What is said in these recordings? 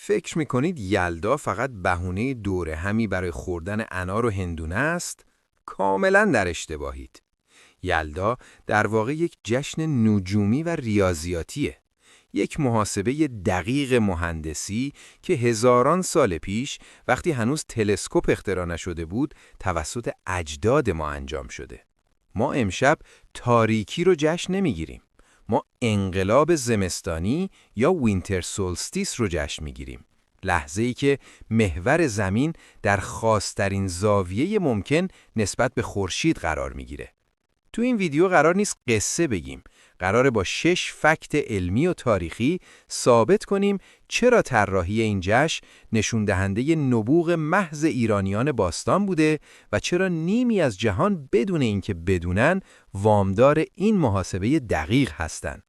فکر میکنید یلدا فقط بهونه دوره همی برای خوردن انار و هندونه است؟ کاملا در اشتباهید. یلدا در واقع یک جشن نجومی و ریاضیاتیه. یک محاسبه دقیق مهندسی که هزاران سال پیش وقتی هنوز تلسکوپ اختراع نشده بود توسط اجداد ما انجام شده. ما امشب تاریکی رو جشن نمیگیریم. ما انقلاب زمستانی یا وینتر سولستیس رو جشن میگیریم. لحظه‌ای که محور زمین در خاص‌ترین زاویه ممکن نسبت به خورشید قرار میگیره. تو این ویدیو قرار نیست قصه بگیم. قراره با 6 فکت علمی و تاریخی ثابت کنیم چرا طراحی این جشن نشون دهنده نبوغ محض ایرانیان باستان بوده و چرا نیمی از جهان بدون اینکه بدونن وامدار این محاسبه دقیق هستن.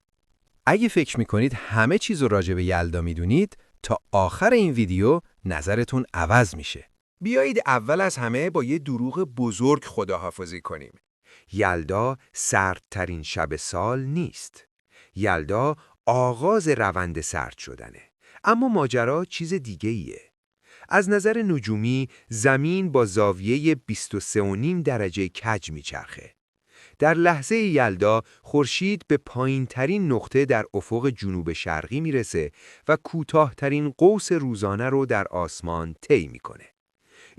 اگه فکر میکنید همه چیز رو راجع به یلدا میدونید، تا آخر این ویدیو نظرتون عوض میشه. بیایید اول از همه با یه دروغ بزرگ خداحافظی کنیم. یلدا سردترین شب سال نیست. یلدا آغاز روند سرد شدنه. اما ماجرا چیز دیگه ایه. از نظر نجومی زمین با زاویه 23.5 درجه کج میچرخه. در لحظه یلدا خورشید به پایین‌ترین نقطه در افق جنوب شرقی میرسه و کوتاه‌ترین قوس روزانه رو در آسمان طی میکنه.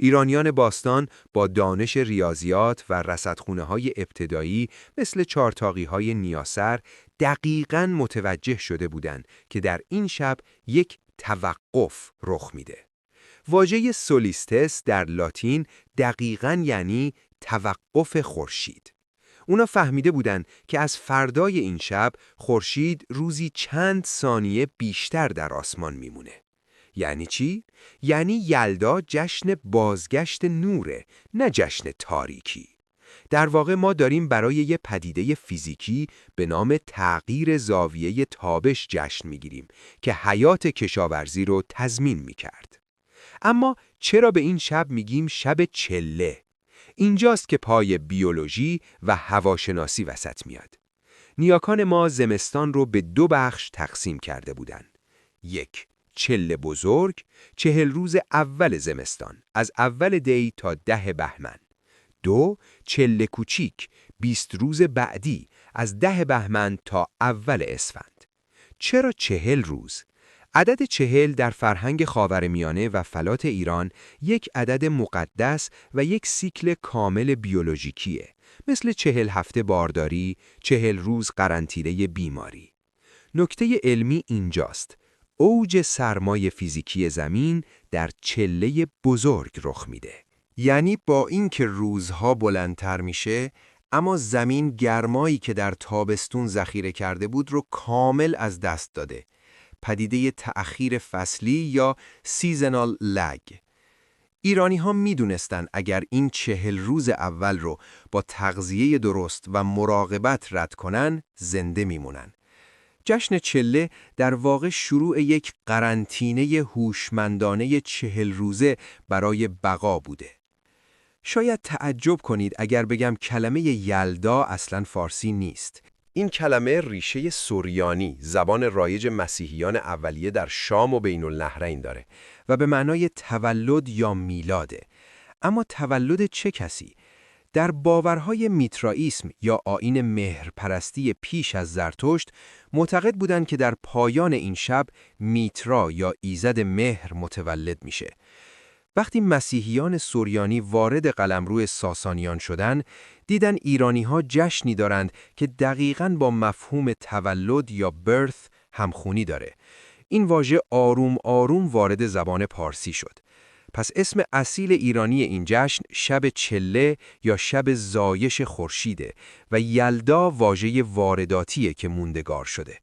ایرانیان باستان با دانش ریاضیات و رصدخونه‌های ابتدایی مثل چارتاقی‌های نیاسر دقیقاً متوجه شده بودند که در این شب یک توقف رخ میده. واژه سولیستس در لاتین دقیقاً یعنی توقف خورشید. اونا فهمیده بودن که از فردای این شب خورشید روزی چند ثانیه بیشتر در آسمان میمونه. یعنی چی؟ یعنی یلدا جشن بازگشت نوره، نه جشن تاریکی. در واقع ما داریم برای یه پدیده فیزیکی به نام تغییر زاویه تابش جشن میگیریم که حیات کشاورزی رو تضمین میکرد. اما چرا به این شب میگیم شب چله؟ اینجاست که پای بیولوژی و هواشناسی وسط میاد. نیاکان ما زمستان رو به 2 بخش تقسیم کرده بودن. 1. چله بزرگ، 40 روز اول زمستان، از اول دی تا 10 بهمن. 2. چله کوچیک، 20 روز بعدی، از 10 بهمن تا اول اسفند. چرا 40 روز؟ عدد 40 در فرهنگ خاورمیانه و فلات ایران یک عدد مقدس و یک سیکل کامل بیولوژیکیه، مثل 40 هفته بارداری، 40 روز قرنطینه بیماری. نکته علمی اینجاست. اوج سرمای فیزیکی زمین در چله بزرگ رخ میده. یعنی با اینکه روزها بلندتر میشه، اما زمین گرمایی که در تابستون ذخیره کرده بود رو کامل از دست داده. پدیده تأخیر فصلی یا سیزنال لگ. ایرانی ها می دونستن اگر این 40 روز اول رو با تغذیه درست و مراقبت رد کنن، زنده میمونن. جشن چله در واقع شروع یک قرنطینه هوشمندانه 40 روزه برای بقا بوده. شاید تعجب کنید اگر بگم کلمه یلدا اصلاً فارسی نیست. این کلمه ریشه سوریانی، زبان رایج مسیحیان اولیه در شام و بین النهرین داره و به معنای تولد یا میلاده. اما تولد چه کسی؟ در باورهای میترائیسم یا آیین مهرپرستی پیش از زرتشت معتقد بودند که در پایان این شب میترا یا ایزد مهر متولد میشه. وقتی مسیحیان سوریانی وارد قلمرو ساسانیان شدند، دیدن ایرانی‌ها جشنی دارند که دقیقاً با مفهوم تولد یا برث همخونی داره. این واژه آروم آروم وارد زبان پارسی شد. پس اسم اصیل ایرانی این جشن شب چله یا شب زایش خورشیده و یلدا واژه وارداتیه که موندگار شده.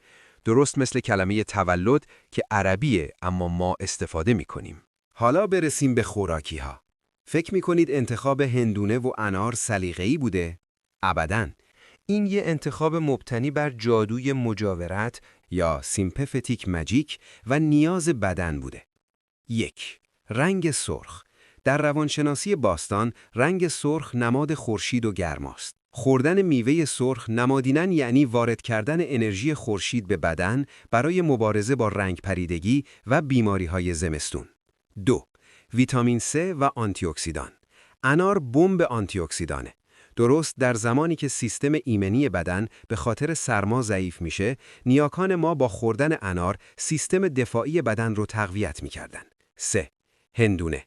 درست مثل کلمه تولد که عربیه اما ما استفاده می‌کنیم. حالا برسیم به خوراکی ها. فکر می‌کنید انتخاب هندونه و انار سلیقه‌ای بوده؟ ابداً. این یه انتخاب مبتنی بر جادوی مجاورت یا سیمپفتیک ماجیک و نیاز بدن بوده. 1. رنگ سرخ. در روانشناسی باستان رنگ سرخ نماد خورشید و گرماست. خوردن میوه سرخ نمادیناً یعنی وارد کردن انرژی خورشید به بدن برای مبارزه با رنگ پریدگی و بیماری‌های زمستون. 2. ویتامین C و آنتی اکسیدان. انار بمب آنتی اکسیدانه. درست در زمانی که سیستم ایمنی بدن به خاطر سرما ضعیف میشه، نیاکان ما با خوردن انار سیستم دفاعی بدن رو تقویت میکردن. 3. هندونه.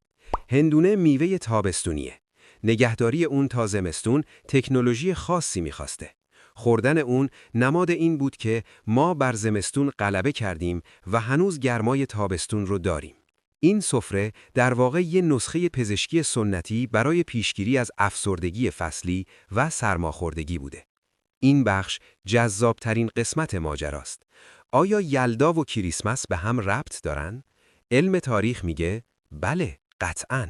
هندونه میوه تابستونیه. نگهداری اون تا زمستون تکنولوژی خاصی میخواسته. خوردن اون نماد این بود که ما بر زمستون غلبه کردیم و هنوز گرمای تابستون رو داریم. این سفره در واقع یه نسخه پزشکی سنتی برای پیشگیری از افسردگی فصلی و سرماخوردگی بوده. این بخش جذابترین قسمت ماجراست. آیا یلدا و کریسمس به هم ربط دارن؟ علم تاریخ میگه بله، قطعاً.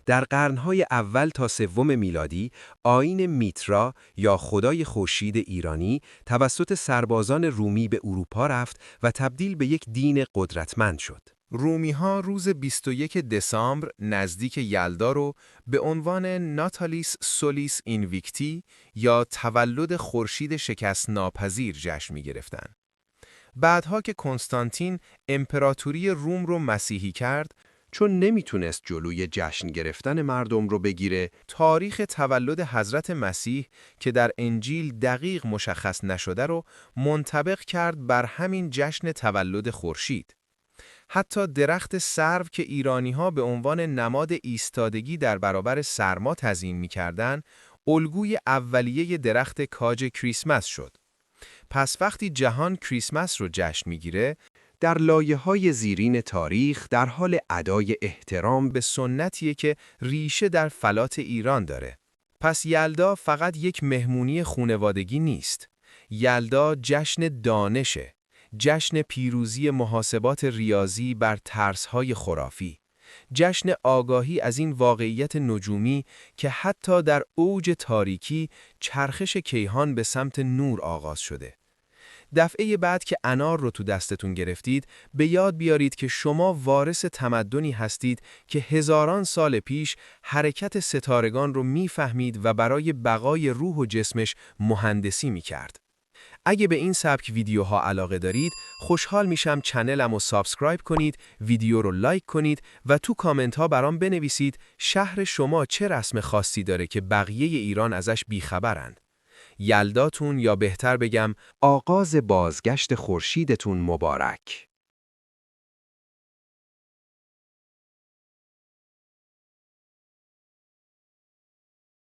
در قرنهای اول تا سوم میلادی، آیین میترا یا خدای خورشید ایرانی توسط سربازان رومی به اروپا رفت و تبدیل به یک دین قدرتمند شد. رومی‌ها روز 21 دسامبر نزدیک یلدا رو به عنوان ناتالیس سولیس اینویکتی یا تولد خورشید شکست ناپذیر جشن می‌گرفتند. بعدها که کنستانتین امپراتوری روم رو مسیحی کرد، چون نمیتونست جلوی جشن گرفتن مردم رو بگیره، تاریخ تولد حضرت مسیح که در انجیل دقیق مشخص نشده رو منطبق کرد بر همین جشن تولد خورشید. حتی درخت سرو که ایرانی‌ها به عنوان نماد ایستادگی در برابر سرما تزیین می‌کردند، الگوی اولیه درخت کاج کریسمس شد. پس وقتی جهان کریسمس رو جشن می‌گیره، در لایه‌های زیرین تاریخ در حال ادای احترام به سنتیه که ریشه در فلات ایران داره. پس یلدا فقط یک مهمونی خانوادگی نیست. یلدا جشن دانشه. جشن پیروزی محاسبات ریاضی بر ترس‌های خرافی. جشن آگاهی از این واقعیت نجومی که حتی در اوج تاریکی چرخش کیهان به سمت نور آغاز شده. دفعه بعد که انار رو تو دستتون گرفتید، به یاد بیارید که شما وارث تمدنی هستید که هزاران سال پیش حرکت ستارگان رو میفهمید و برای بقای روح و جسمش مهندسی میکرد. اگه به این سبک ویدیوها علاقه دارید، خوشحال میشم چنلمو سابسکرایب کنید، ویدیو رو لایک کنید و تو کامنت ها برام بنویسید شهر شما چه رسم خاصی داره که بقیه ایران ازش بیخبرند. یلداتون یا بهتر بگم آغاز بازگشت خورشیدتون مبارک.